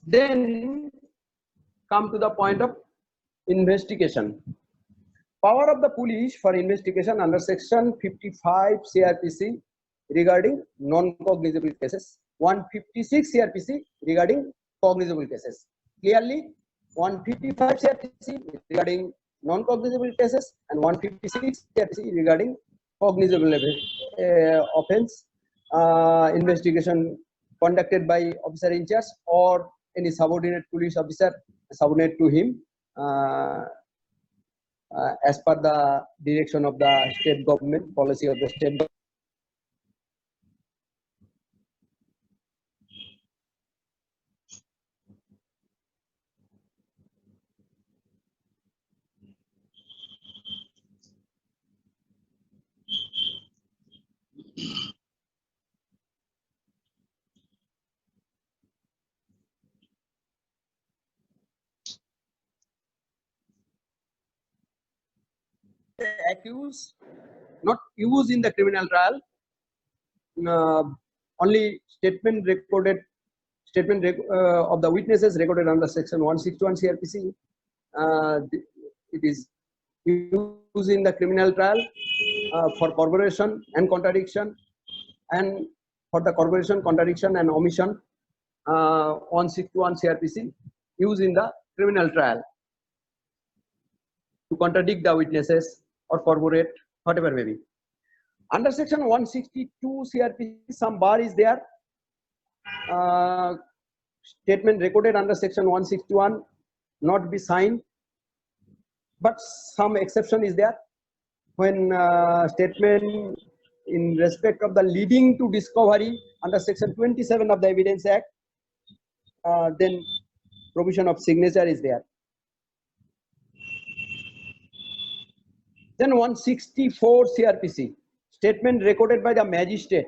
Then come to the point of investigation. Power of the police for investigation under section 55 CRPC regarding non-cognizable cases, 156 CRPC regarding cognizable cases. Clearly, 155 CRPC regarding non-cognizable cases and 156 CRPC regarding cognizable offense. Investigation conducted by officer in charge or any subordinate police officer subordinate to him as per the direction of the state government, policy of the state government. Accused not used in the criminal trial, only statement of the witnesses recorded under section 161 CRPC. It is used in the criminal trial for corroboration and contradiction, and for the corroboration, contradiction and omission, 161 CRPC used in the criminal trial to contradict the witnesses or corroborate, whatever may be. Under section 162 CRPC, some bar is there. Statement recorded under section 161 not be signed, but some exception is there. When statement in respect of the leading to discovery under section 27 of the Evidence Act, then provision of signature is there. Then 164 CRPC, statement recorded by the magistrate,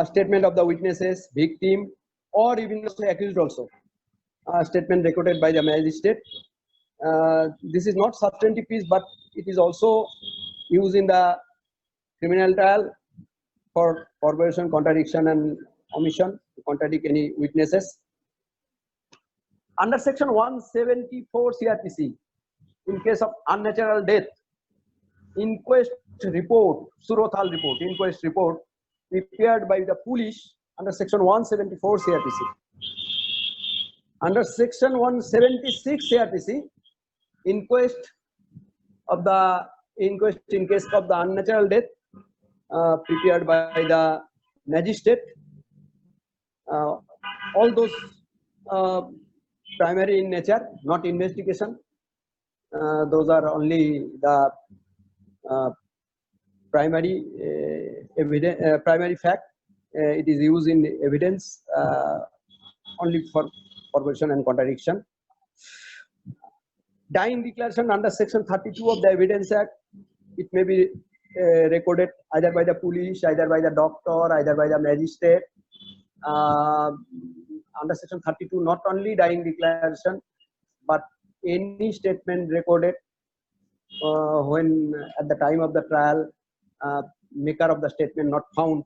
statement of the witnesses, victim, or even accused also, statement recorded by the magistrate. This is not substantive piece, but it is also used in the criminal trial for corroboration, contradiction and omission, to contradict any witnesses. Under section 174 CRPC, in case of unnatural death, inquest report, Surothal report, inquest report prepared by the police under section 174 CRPC. Under section 176 CRPC, inquest in case of the unnatural death prepared by the magistrate. All those primary in nature, not investigation. Those are only the primary evidence, primary fact. It is used in evidence only for corroboration and contradiction. Dying declaration under section 32 of the Evidence Act, it may be recorded either by the police, either by the doctor, either by the magistrate. Under section 32, not only dying declaration, but any statement recorded when at the time of the trial, maker of the statement not found,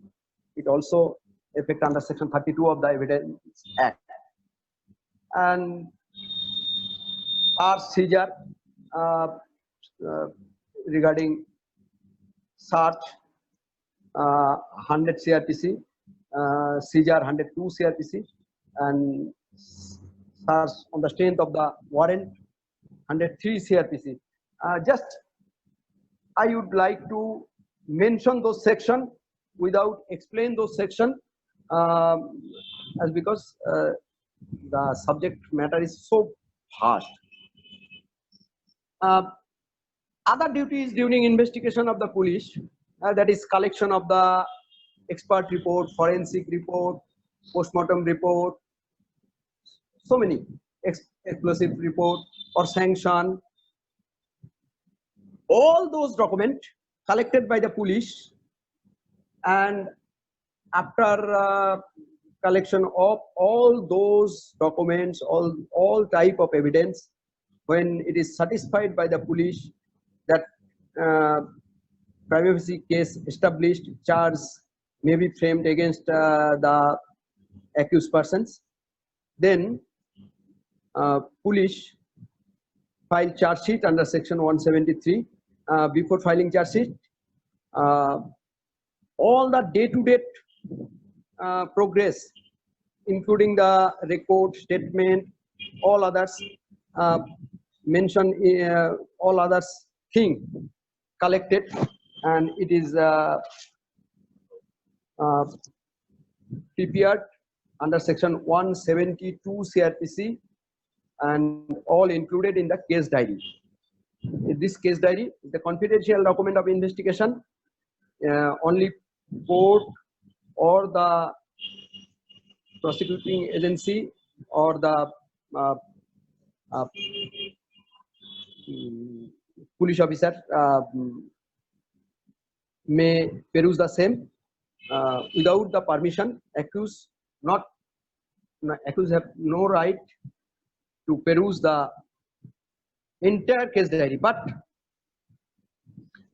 it also affect under section 32 of the Evidence Act. And our seizure regarding search 100 CRPC, seizure 102 CRPC, and search on the strength of the warrant 103 CRPC. Just I would like to mention those sections without explain those sections, as because the subject matter is so vast. Other duties during investigation of the police, that is collection of the expert report, forensic report, postmortem report, so many explosive report or sanction. All those documents collected by the police, and after collection of all those documents, all type of evidence, when it is satisfied by the police that prima facie case established, charge may be framed against the accused persons. Then police file charge sheet under section 173. Before filing charge sheet, all the day-to-day progress, including the record, statement, all others mention all others thing collected, and it is prepared under section 172 CRPC and all included in the case diary. This case diary is the confidential document of investigation. Only court or the prosecuting agency or the police officer may peruse the same without the permission. Accused have no right to peruse the entire case diary. But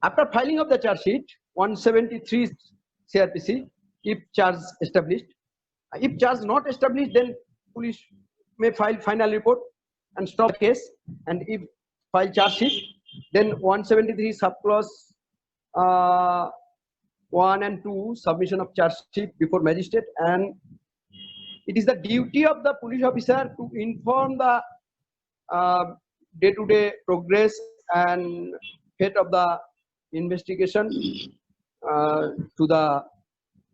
after filing of the charge sheet 173 CRPC, if charge established, if charge not established, then police may file final report and stop the case. And if file charge sheet, then 173 subclause 1 and 2, submission of charge sheet before magistrate, and it is the duty of the police officer to inform the day-to-day progress and fate of the investigation to the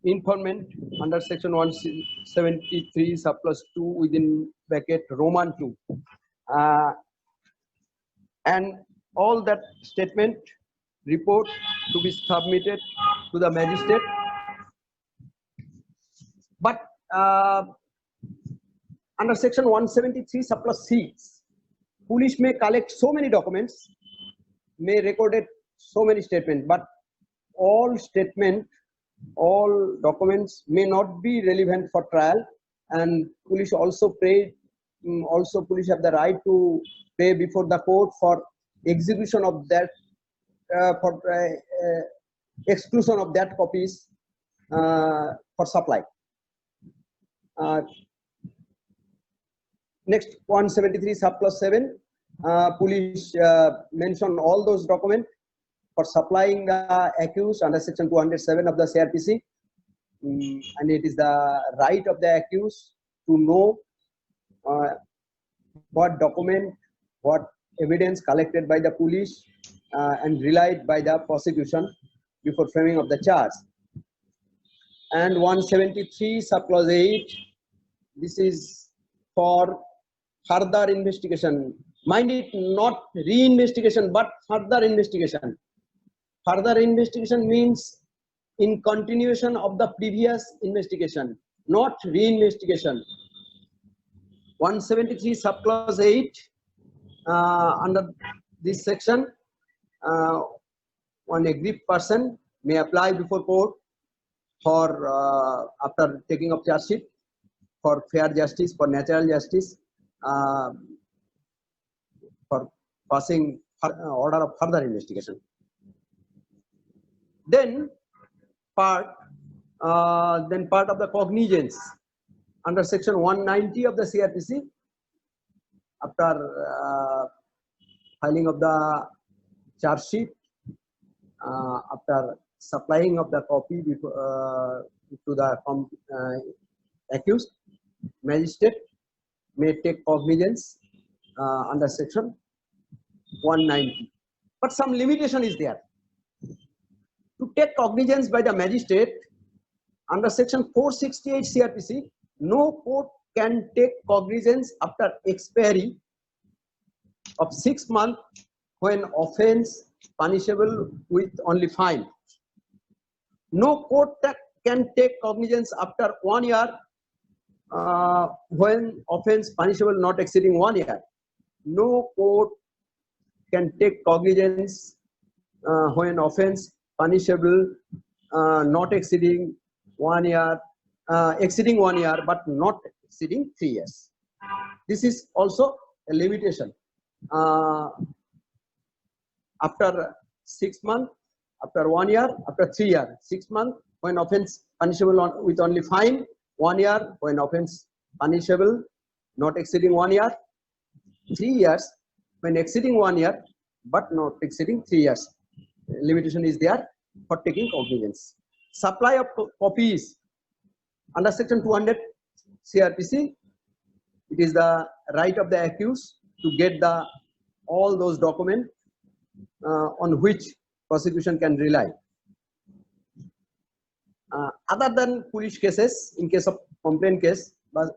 informant under section 173 subclause 2 within bracket Roman 2, and all that statement report to be submitted to the magistrate. But under section 173 subclause 6, police may collect so many documents, may record it so many statements, but all documents may not be relevant for trial, and police also police have the right to pay before the court for execution of that for exclusion of that copies for supply. Next, 173 subclause 7, police mention all those documents for supplying the accused under section 207 of the CRPC, and it is the right of the accused to know what document, what evidence collected by the police and relied by the prosecution before framing of the charge. And 173 subclause 8, this is for further investigation. Mind it, not re-investigation but further investigation. Further investigation means in continuation of the previous investigation, not re-investigation. 173 subclause 8, under this section, one aggrieved person may apply before court for after taking of charge sheet for fair justice, for natural justice, for passing order of further investigation. Then part of the cognizance under section 190 of the CRPC, after filing of the charge sheet, after supplying of the copy before, to the accused, magistrate may take cognizance under section 190. But some limitation is there. To take cognizance by the magistrate under section 468 CRPC, no court can take cognizance after expiry of 6 months when offence punishable with only fine. No court can take cognizance after 1 year when offence punishable not exceeding 1 year. No court can take cognizance when offence punishable not exceeding 1 year, exceeding 1 year but not exceeding 3 years. This is also a limitation. After 6 months after 1 year, after 3 years, 6 months when offense punishable with only fine, 1 year when offense punishable not exceeding 1 year, 3 years when exceeding 1 year but not exceeding 3 years. Limitation is there for taking cognizance. Supply of copies under section 200 CRPC, it is the right of the accused to get all those documents on which prosecution can rely. Other than police cases, in case of complaint case, but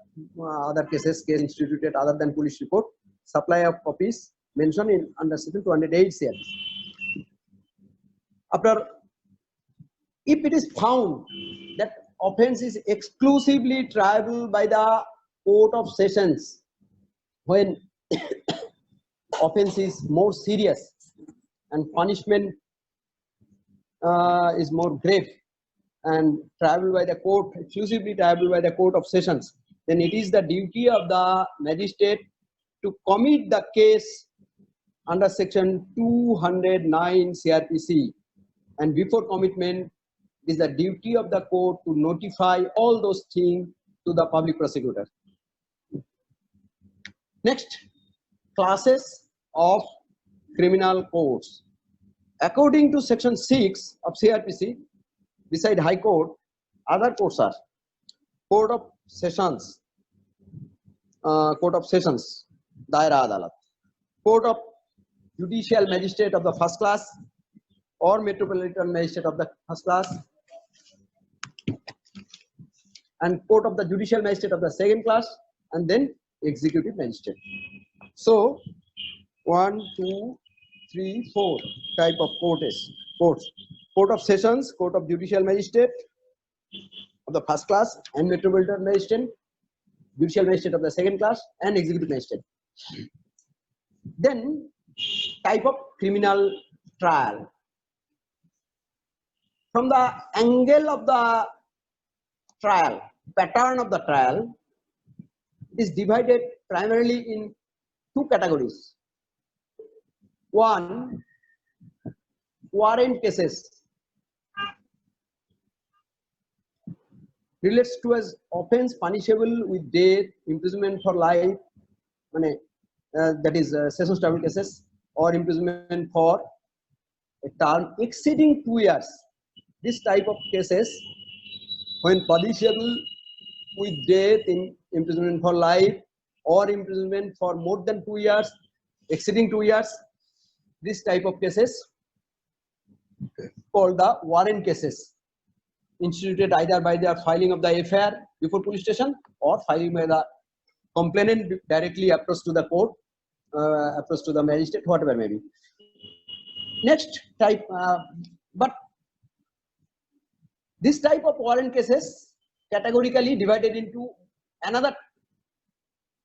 other cases instituted other than police report, supply of copies mentioned in under section 208 CRPC. After, if it is found that offense is exclusively triable by the Court of Sessions, when offense is more serious and punishment is more grave and triable by the court, exclusively triable by the Court of Sessions, then it is the duty of the magistrate to commit the case under section 209 CRPC, and before commitment it is the duty of the court to notify all those things to the public prosecutor. Next, classes of criminal courts. According to section 6 of CRPC, beside High Court, other courts are Court of Sessions, Daira Adalat, Court of Judicial Magistrate of the first class or Metropolitan Magistrate of the first class, and Court of the Judicial Magistrate of the second class, and then Executive Magistrate. So 1, 2, 3, 4 type of courts. Court of Sessions, Court of Judicial Magistrate of the first class and Metropolitan Magistrate, Judicial Magistrate of the second class, and Executive Magistrate. Then type of criminal trial. From the angle of the trial, pattern of the trial, it is divided primarily in two categories. One, warrant cases relates to as offense punishable with death, imprisonment for life, that is sessions trial cases, or imprisonment for a term exceeding 2 years. This type of cases, when punishable with death, imprisonment for life, or imprisonment for more than 2 years, exceeding 2 years, this type of cases called the warrant cases, instituted either by the filing of the FIR before police station or filing by the complainant directly approach to the court, approach to the magistrate, whatever may be. Next type, but this type of warrant cases categorically divided into another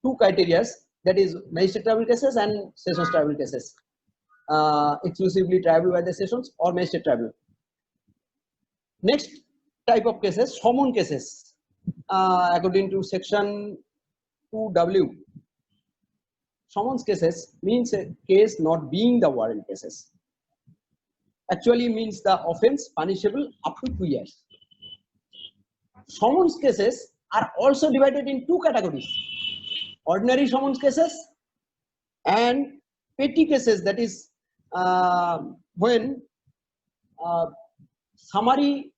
two criteria, that is magistrate tribunal cases and sessions tribunal cases, exclusively triable by the sessions or magistrate tribunal. Next type of cases, summon cases, according to section 2W. Summons cases means a case not being the warrant cases. Actually means the offense punishable up to 2 years. Summons cases are also divided in two categories: ordinary summons cases and petty cases, that is when summary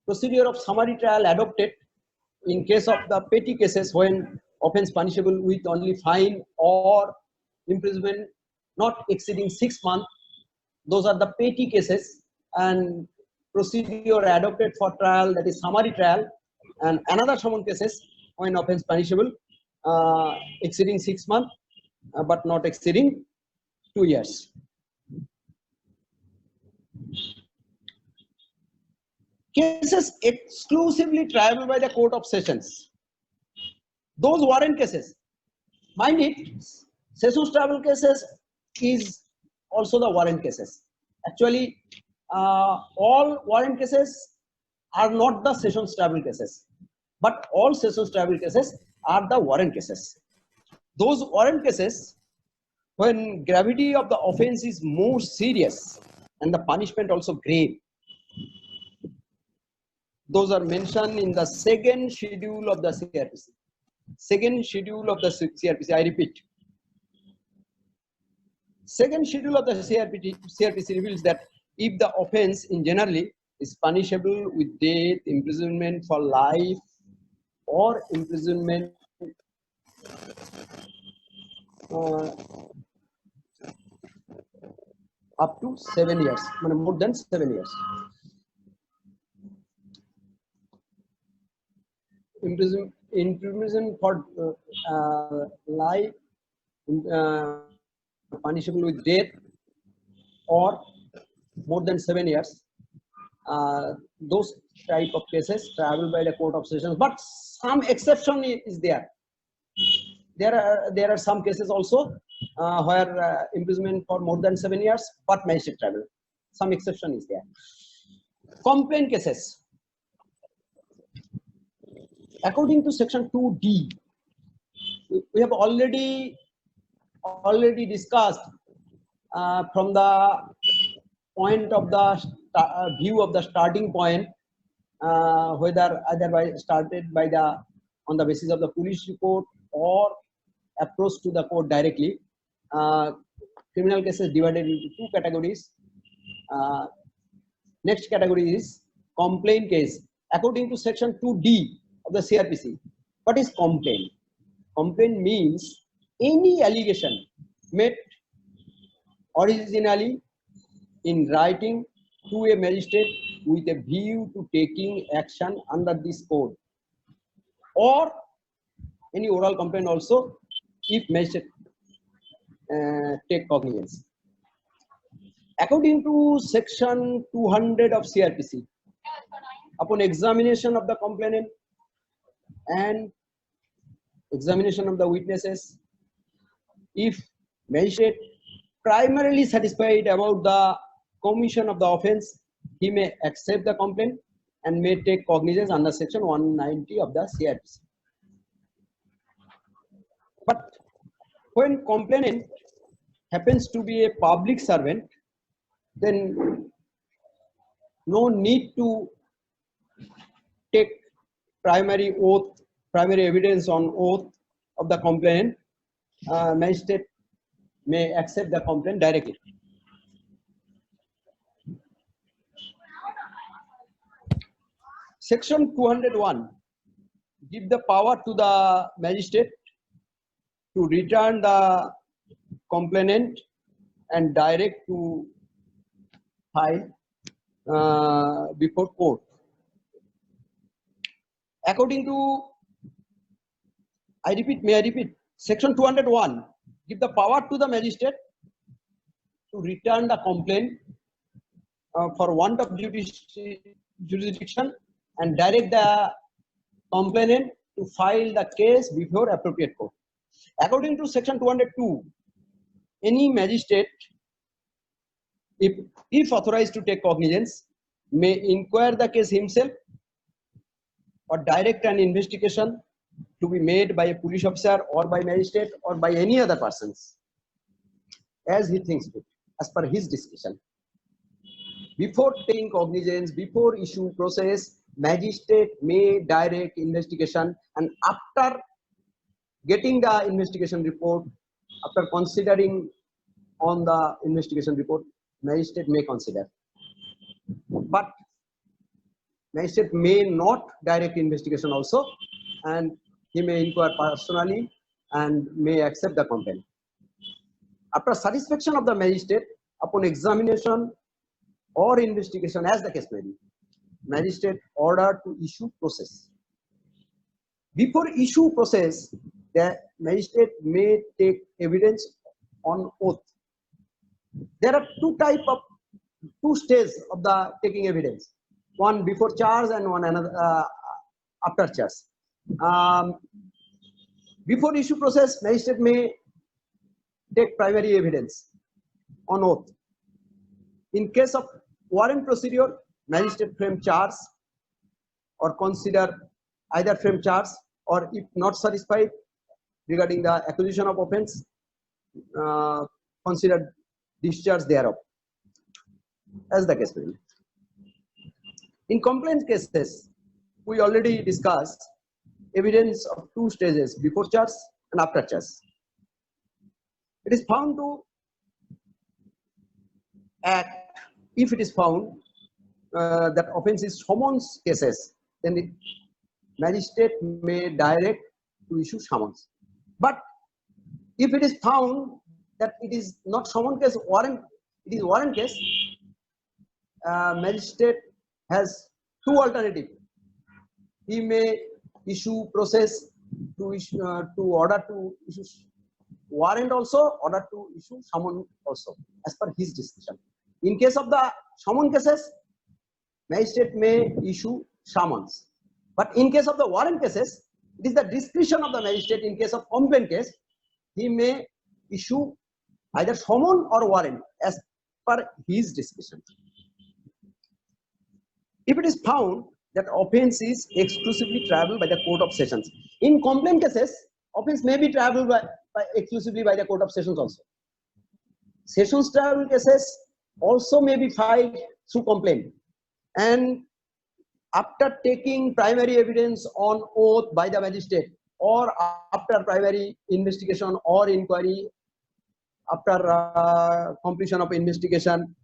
procedure of summary trial adopted in case of the petty cases, when offense punishable with only fine or imprisonment not exceeding 6 months. Those are the petty cases, and procedure adopted for trial, that is summary trial. And another summon cases when offense punishable exceeding 6 months but not exceeding 2 years. Cases exclusively triable by the Court of Sessions. Those warrant cases, mind it, sessions tribunal cases is also the warrant cases. Actually, all warrant cases are not the sessions tribunal cases, but all sessions tribunal cases are the warrant cases. Those warrant cases, when gravity of the offense is more serious and the punishment also grave. Those are mentioned in the second schedule of the CRPC. Second schedule of the CRPC, I repeat. Second schedule of the CRPC reveals that if the offense in generally is punishable with death, imprisonment for life, or imprisonment up to 7 years, more than 7 years. Imprisonment for life, punishable with death, or more than 7 years. Those type of cases travel by the Court of Sessions, but some exception is there. There are some cases also where imprisonment for more than 7 years, but magistrate travel. Some exception is there. Complaint cases. According to section 2D, we have already discussed from the point of the view of the starting point, whether either started by on the basis of the police report or approach to the court directly. Criminal cases divided into two categories. Next category is complaint case. According to section 2D of the CRPC, what is complaint? Complaint means any allegation made originally in writing to a magistrate with a view to taking action under this code, or any oral complaint also if magistrate take cognizance. According to section 200 of CRPC, upon examination of the complainant and examination of the witnesses, if magistrate primarily satisfied about the commission of the offense, he may accept the complaint and may take cognizance under section 190 of the CRPC. But when complainant happens to be a public servant, then no need to take primary evidence on oath of the complainant. Magistrate may accept the complaint directly. Section 201 give the power to the magistrate to return the complainant and direct to file before court. According to, I repeat, section 201 give the power to the magistrate to return the complaint for want of jurisdiction and direct the complainant to file the case before appropriate court. According to section 202, any magistrate, if authorized to take cognizance, may inquire the case himself or direct an investigation to be made by a police officer or by magistrate or by any other persons as he thinks fit, as per his discretion. Before taking cognizance, before issue process, magistrate may direct investigation, and after getting the investigation report, after considering on the investigation report, magistrate may consider. But magistrate may not direct investigation also, and he may inquire personally and may accept the complaint. After satisfaction of the magistrate, upon examination or investigation as the case may be, magistrate order to issue process. Before issue process, the magistrate may take evidence on oath. There are two stages of the taking evidence. One before charge and one another after charge. Before issue process, magistrate may take primary evidence on oath. In case of warrant procedure, magistrate frame charge or consider either frame charge, or if not satisfied regarding the acquisition of offense, consider discharge thereof. as the case may be. In complaint cases, we already discussed evidence of two stages, before charge and after charge. It is found to act if it is found that offense is summons cases, then the magistrate may direct to issue summons. But if it is found that it is not summon case, warrant, it is warrant case, magistrate has two alternatives. He may issue process to issue to order to issue warrant also, order to issue summon also, as per his discretion. In case of the summon cases, magistrate may issue summons. But in case of the warrant cases, it is the discretion of the magistrate. In case of complaint case, he may issue either summon or warrant as per his discretion. If it is found that offense is exclusively traveled by the court of sessions, in complaint cases, offense may be traveled by exclusively by the court of sessions also. Sessions travel cases also may be filed through complaint, and after taking primary evidence on oath by the magistrate, or after primary investigation or inquiry, after completion of investigation,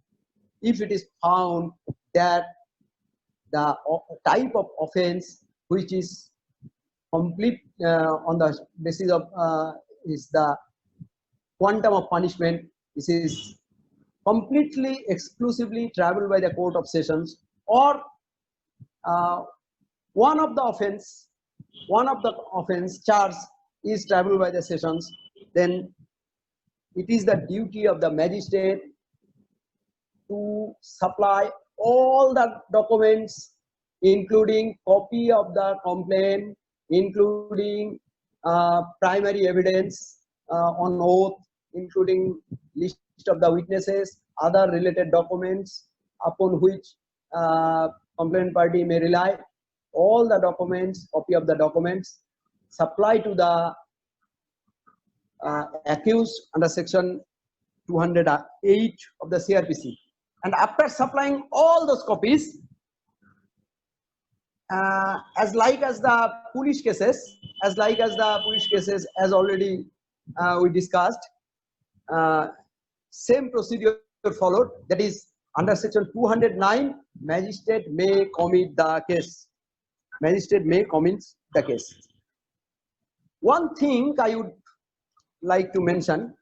if it is found that the type of offense which is complete on the basis of is the quantum of punishment, this is completely exclusively traveled by the court of sessions, or one of the offense charge is traveled by the sessions, then it is the duty of the magistrate to supply all the documents, including copy of the complaint, including primary evidence on oath, including list of the witnesses, other related documents upon which complaint party may rely. All the documents, copy of the documents, supply to the accused under section 208 of the CRPC. And after supplying all those copies, as the police cases, as already we discussed, same procedure followed. That is, under section 209, magistrate may commit the case. Magistrate may commit the case. One thing I would like to mention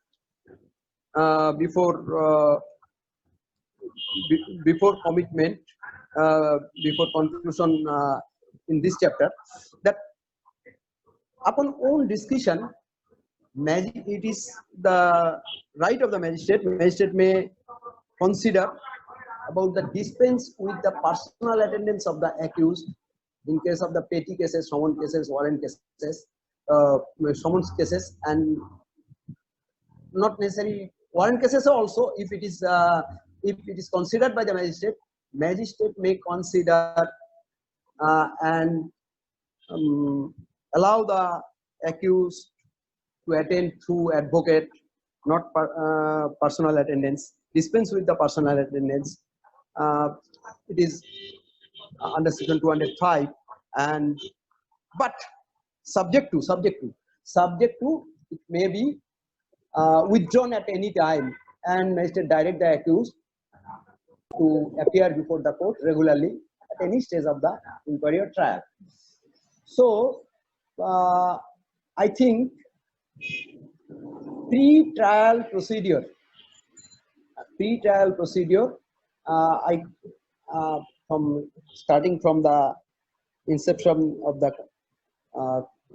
before commitment, before conclusion in this chapter, that upon own discretion, it is the right of the magistrate. Magistrate may consider about the dispense with the personal attendance of the accused in case of the petty cases, summons cases, warrant cases, summons cases, and not necessarily warrant cases also. If it is considered by the magistrate, magistrate may consider and allow the accused to attend through advocate, not personal attendance, dispense with the personal attendance. It is under section 205, and but subject to it may be withdrawn at any time, and magistrate direct the accused to appear before the court regularly at any stage of the inquiry or trial. So I think pre-trial procedure, from starting from the inception of the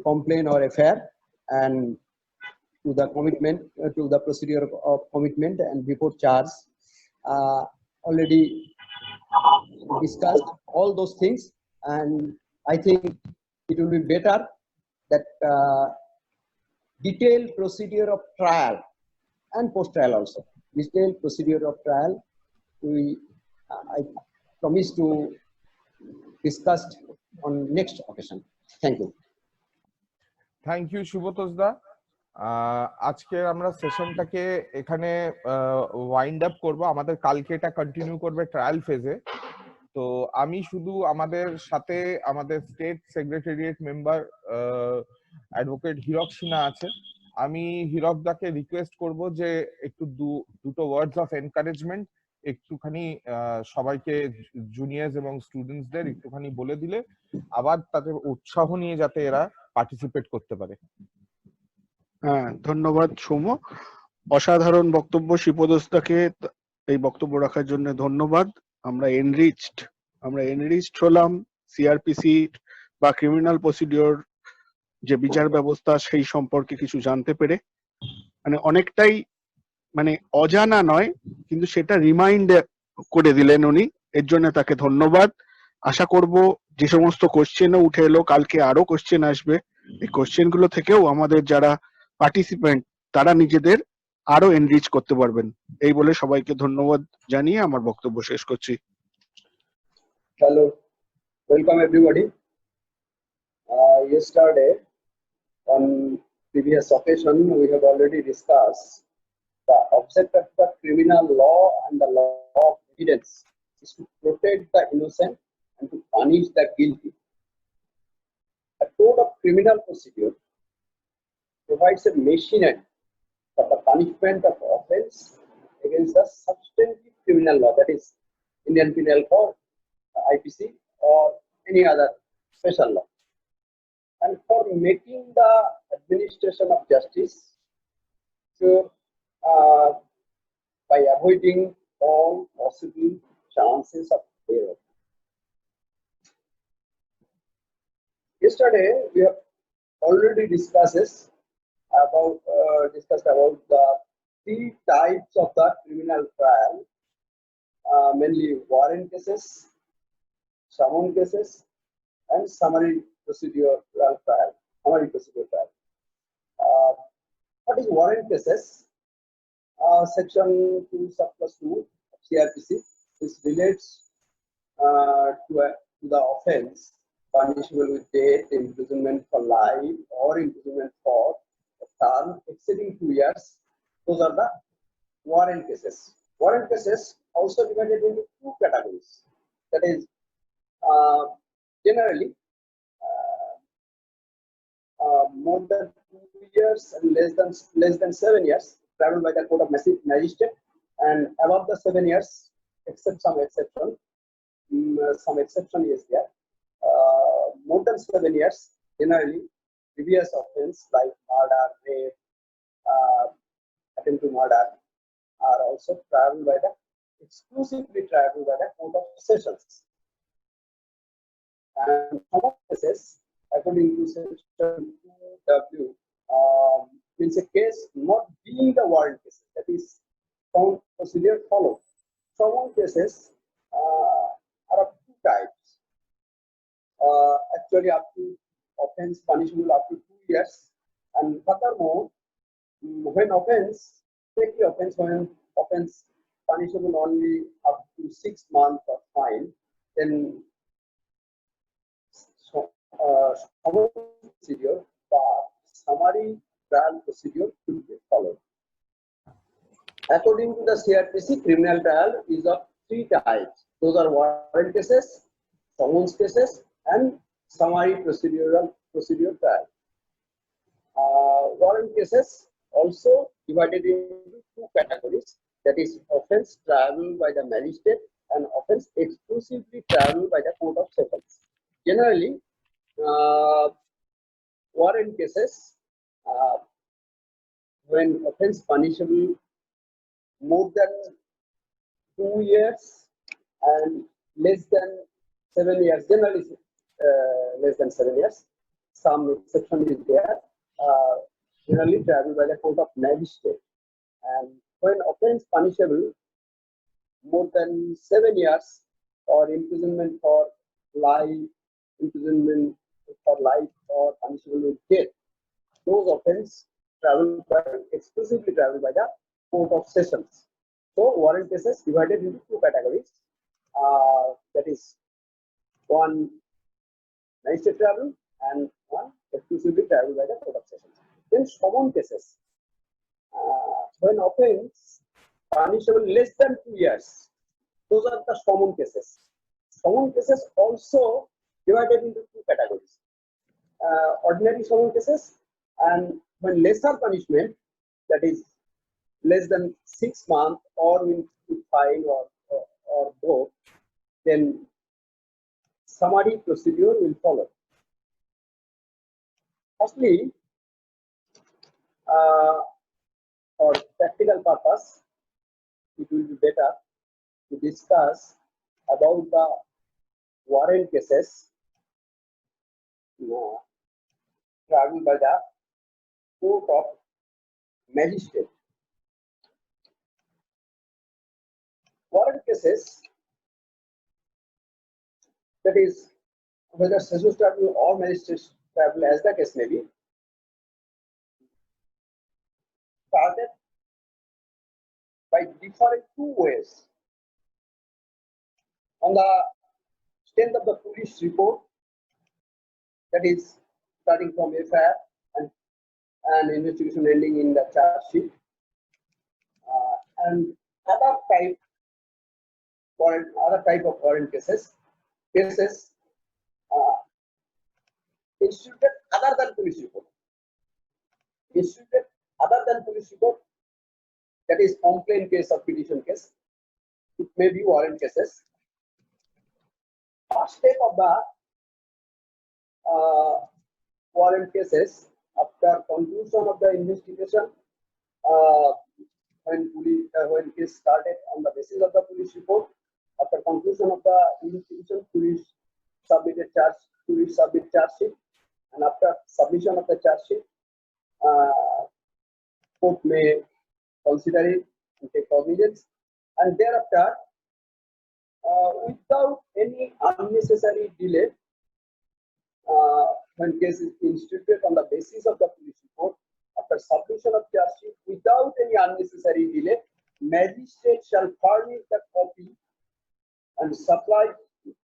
complaint or affair and to the commitment, to the procedure of commitment and before charge, already discussed all those things, and I think it will be better that detailed procedure of trial and post-trial also. Detailed procedure of trial, I promise to discuss on next occasion. Thank you. Thank you, Subhatosh Da. আজকে আমরা সেশনটাকে এখানে wind up করব। আমাদের কালকে এটা continue করবে trial ফেজে। তো আমি শুধু আমাদের সাথে আমাদের state secretariat member advocate Hirak Sinha আছে, আমি হিরক দাকে রিকোয়েস্ট করব যে একটু দুটো ওয়ার্ডস অফ এনকারেজমেন্ট একটুখানি সবাইকে, জুনিয়র্স এবং স্টুডেন্টসদের একটুখানি বলে দিলে আবার তাদের উৎসাহ নিয়ে যাতে এরা পার্টিসিপেট করতে পারে। হ্যাঁ, ধন্যবাদ সৌম্য। অসাধারণ বক্তব্য শিবদোস্তাকে এই বক্তব্য রাখার জন্য ধন্যবাদ। আমরা এনরিচড হলাম সিআরপিসি বা ক্রিমিনাল প্রসিডিওর যে বিচার ব্যবস্থা সেই সম্পর্কে কিছু জানতে পেরে, মানে অনেকটাই মানে অজানা নয় কিন্তু সেটা রিমাইন্ড করে দিলেন উনি, এর জন্য তাকে ধন্যবাদ। আশা করব যে সমস্ত কোশ্চেনও উঠে এলো কালকে আরো কোশ্চেন আসবে, এই কোশ্চেন গুলো থেকেও আমাদের যারা পার্টিসিপেন্ট তারা নিজেদের আরো এনরিচ করতে পারবেন। এই বলে সবাইকে ধন্যবাদ জানিয়ে আমার বক্তব্য শেষ করছি। Hello, welcome everybody. Yesterday on previous occasion we have already discussed the object of the criminal law and the law of evidence is to protect the innocent and to punish the guilty. The code of criminal procedure provides a machinery for the punishment of offense against the substantive criminal law, that is Indian Penal Code, IPC, or any other special law, and for making the administration of justice sure by avoiding all possible chances of error. Yesterday we have already discussed about the three types of the criminal trial, mainly warrant cases, summon cases, and summary procedural trial. What is warrant cases? Section 2 subclass 2 of CRPC, which relates to the offence punishable with death, imprisonment for life, or imprisonment for a term exceeding 2 years. Those are the warrant cases. Warrant cases also divided into two categories. That is, generally more than 2 years and less than 7 years traveled by the court of magistrate, and above the 7 years, except some exception. Some exception is there. More than 7 years, generally, previous offense like murder, rape, attempt to murder are also exclusively traveled by the court of sessions. And some cases, according to section 2W, means a case not being the warrant cases, that is, some procedure followed. Some cases are of two types. Actually, up to offense punishable up to 2 years, and furthermore, when offense punishable only up to 6 months of fine, then procedure, but summary trial procedure should be followed. According to the CRPC, criminal trial is of three types. Those are warrant cases, summons cases, and summary procedure trial. Warrant cases also divided into two categories, that is, offense triable by the magistrate and offense exclusively triable by the court of sessions. Generally, warrant cases, when offense punishable more than 2 years and less than 7 years, generally less than 7 years, some exception is there, generally traveled by the court of magistrate. And when offense punishable more than 7 years or imprisonment for life, or punishable with death, those offense exclusively travel by the court of sessions. So warrant cases divided into two categories, that is, one magistrate travel and one exclusively travel by the court of sessions. Then summon cases. When offense punishable less than 2 years, those are the summon cases. Summon cases also divided into two categories: ordinary summon cases, and when lesser punishment, that is less than 6 months or with fine or both, then summary procedure will follow. Firstly, for practical purpose, it will be better to discuss about the warrant cases travelled by the court of magistrate. Warrant cases, that is whether sessions tribunal or magistrate tribunal, as the case may be, started by different two ways. On the strength of the police report, that is starting from FIR and investigation ending in the charge sheet, and other type of warrant cases instituted other than police report. Instituted other than police report, that is complaint case or petition case. It may be warrant cases. First step of the warrant cases, after conclusion of the investigation, when case started on the basis of the police report, after conclusion of the investigation, police submit charge sheet, and after submission of the charge sheet, court may consider it and take cognizance, and thereafter, without any unnecessary delay, when case is instituted on the basis of the police report, after submission of charge sheet, without any unnecessary delay, magistrate shall furnish the copy and supply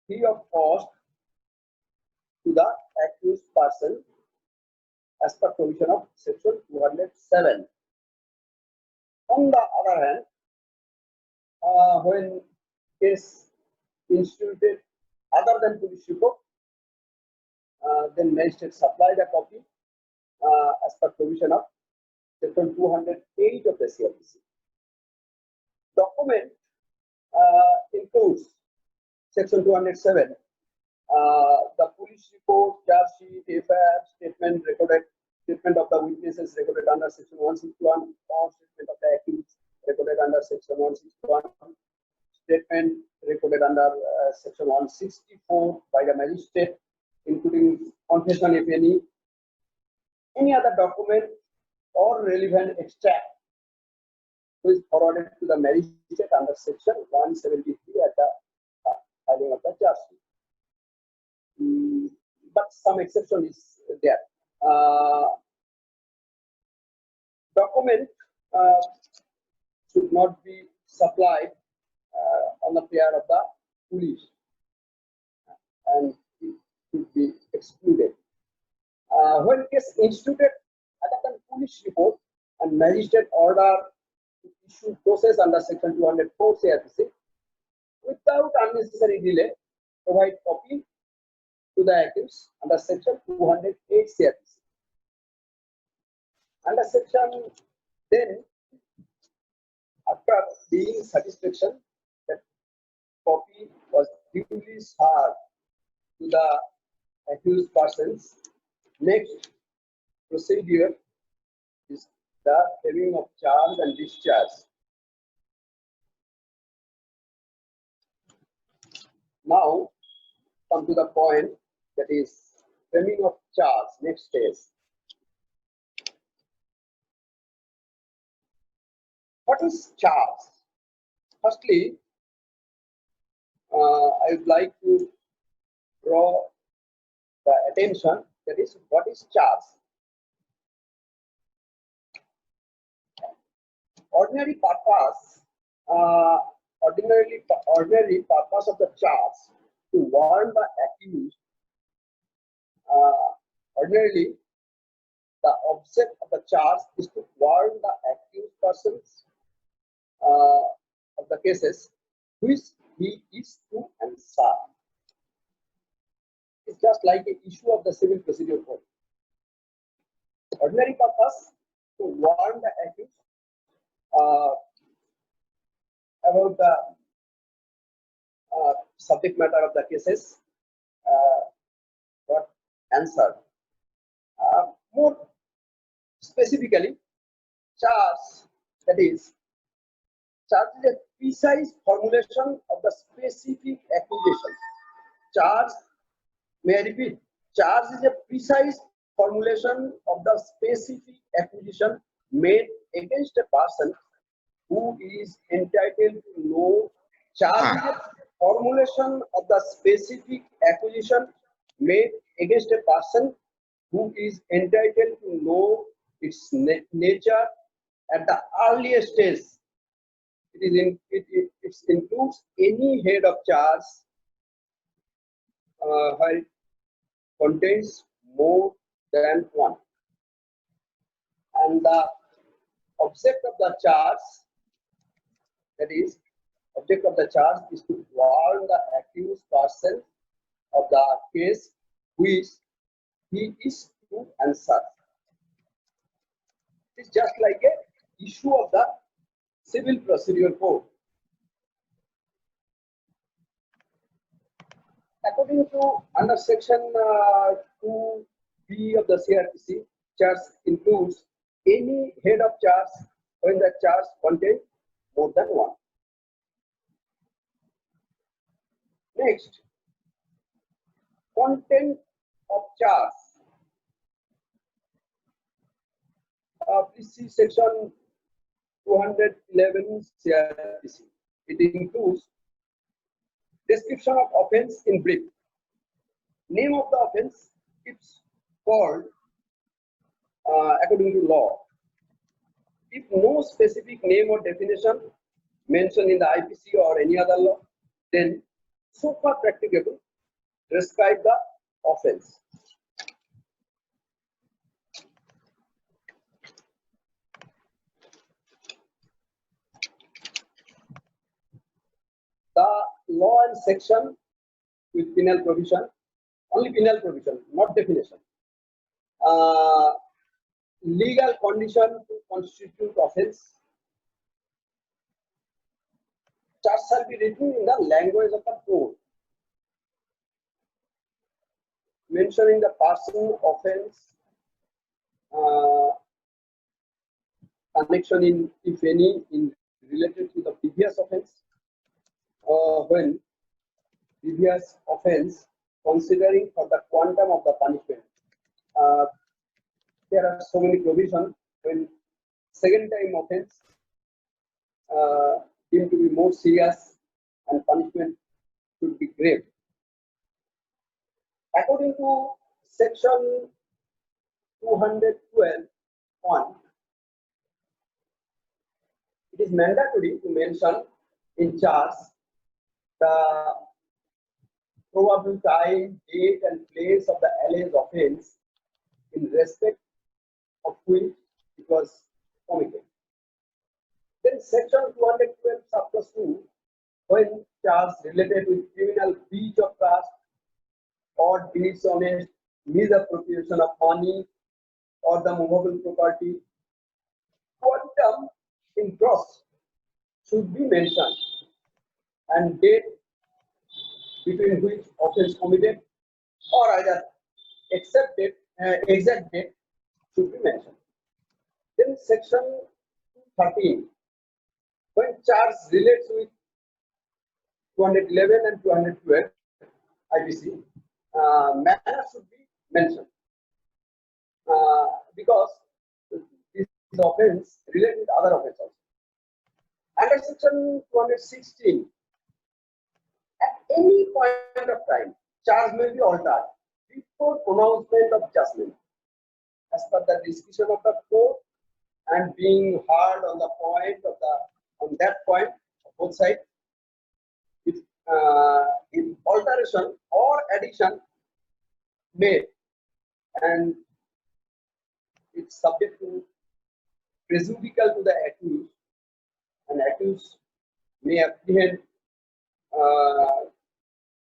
free of cost to the accused person as per provision of section 207. On the other hand, when case instituted other than police report, then magistrate supply the copy as per provision of section 208 of the CRPC. Document includes section 207, the police report, charge sheet, FIR, statement of the witnesses recorded under section 161, or statement of the accused recorded under section 161, statement recorded under section 164 by the magistrate, including confession, if any other document or relevant extract which is forwarded to the magistrate under section 173 at the filing of the charge sheet. But some exception is there. Document should not be supplied on the prayer of the police, and it should be excluded. When case instituted other than police report and magistrate order to issue process under section 204 CRPC, without unnecessary delay, provide copy to the accused under section 208 CRPC. Under section, then, after being satisfaction that copy was duly served to the accused persons, next procedure is the having of charge and discharge. Now, come to the point, that is framing of charge, next phase. What is charge? Firstly, I would like to draw the attention, that is, what is charge? Ordinary purpose of the charge to warn the accused, ordinarily the object of the charge is to warn the accused persons of the cases which he is to answer. It's just like an issue of the Civil Procedure Code. Ordinary purpose to warn the accused about the subject matter of the cases got answered. More specifically, charge, that is, charge is a precise formulation of the specific accusation. Charge, may I repeat, charge is a precise formulation of the specific accusation made against a person who is entitled to know. Charge is a formulation of the specific accusation made against a person who is entitled to know its nature at the earliest stage. It includes any head of charge where it contains more than one. And the object of the charge, that is, object of the charge is to warn the accused person of the case which he is to answer. It's just like a issue of the Civil Procedure Code. According to under section 2B of the CRPC, charge includes any head of charge when the charge contains more than one. Next, content of charge. Please see section 211 CRPC. It includes description of offense in brief, name of the offense if called according to law. If no specific name or definition mentioned in the IPC or any other law, then so far practicable, describe the offense. The law and section with penal provision, only penal provision, not definition. Legal condition to constitute offense. Charge shall be written in the language of the court, mentioning the person, offense, connection in, if any, in related to the previous offense. When previous offense, considering for the quantum of the punishment. There are so many provisions when second time offense deemed to be more serious and punishment should be grave. According to section 212(1), it is mandatory to mention in charge the probable time, date, and place of the alleged offense in respect of which it was committed. Then section 212 subclause 2, when charge related with criminal breach of trust or dishonest misappropriation of money or the movable property, quantum in gross should be mentioned, and date between which offense committed or either exact date should be mentioned. Then section 13, when charge relates with 211 and 212 IPC, manner should be mentioned because this offense relates with other offense also. Under section 216, at any point of time, charge may be altered before pronouncement of judgment as per the discretion of the court and being heard on the point of that point of both sides. If alteration or addition made and it's subject to prejudicial to the accused, and accused may apprehend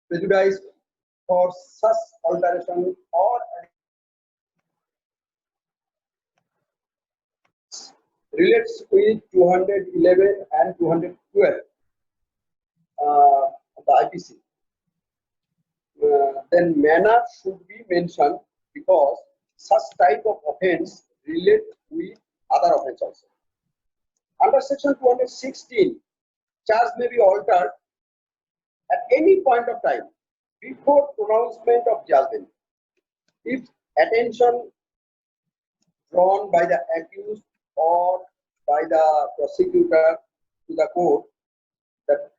prejudice for such alteration or relates with 211 and 212 of the IPC. Then manner should be mentioned because such type of offence relate with other offence also. Under section 216, charge may be altered at any point of time before pronouncement of judgment if attention drawn by the accused or by the prosecutor to the court that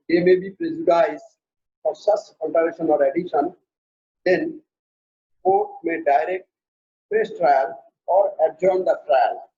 they may be prejudiced for such alteration or addition, then court may direct fresh trial or adjourn the trial.